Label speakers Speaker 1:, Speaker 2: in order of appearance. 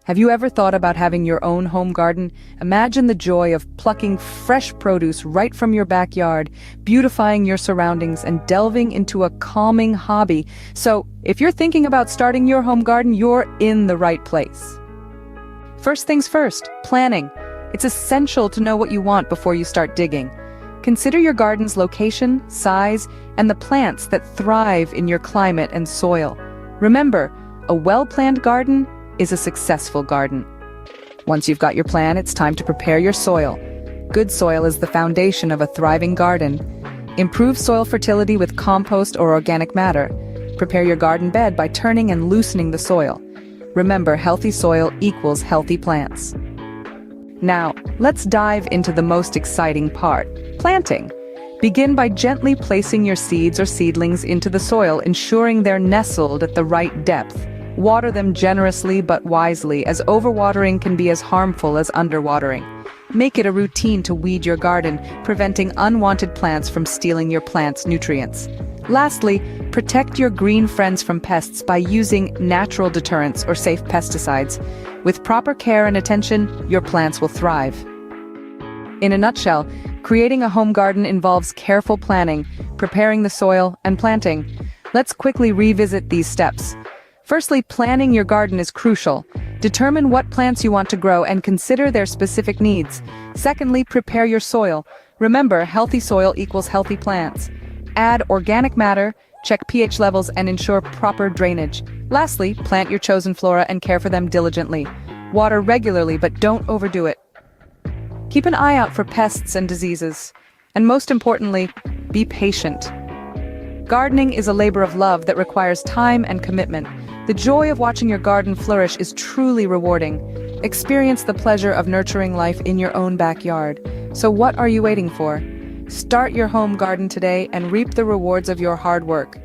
Speaker 1: Have you ever thought about having your own home garden? Imagine the joy of plucking fresh produce right from your backyard, beautifying your surroundings, and delving into a calming hobby. So, if you're thinking about starting your home garden, you're in the right place. First things first, planning. It's essential to know what you want before you start digging. Consider your garden's location, size, and the plants that thrive in your climate and soil. Remember, a well-planned garden is a successful garden. Once you've got your plan, it's time to prepare your soil. Good soil is the foundation of a thriving garden. Improve soil fertility with compost or organic matter. Prepare your garden bed by turning and loosening the soil. Remember, healthy soil equals healthy plants. Now, let's dive into the most exciting part, planting. Begin by gently placing your seeds or seedlings into the soil, ensuring they're nestled at the right depth. Water them generously but wisely, as overwatering can be as harmful as underwatering. Make it a routine to weed your garden, preventing unwanted plants from stealing your plant's nutrients. Lastly, protect your green friends from pests by using natural deterrents or safe pesticides. With proper care and attention, your plants will thrive. In a nutshell, creating a home garden involves careful planning, preparing the soil, and planting. Let's quickly revisit these steps. Firstly, planning your garden is crucial. Determine what plants you want to grow and consider their specific needs. Secondly, prepare your soil. Remember, healthy soil equals healthy plants. Add organic matter, check pH levels, and ensure proper drainage. Lastly, plant your chosen flora and care for them diligently. Water regularly, but don't overdo it. Keep an eye out for pests and diseases. And most importantly, be patient. Gardening is a labor of love that requires time and commitment. The joy of watching your garden flourish is truly rewarding. Experience the pleasure of nurturing life in your own backyard. So what are you waiting for? Start your home garden today and reap the rewards of your hard work.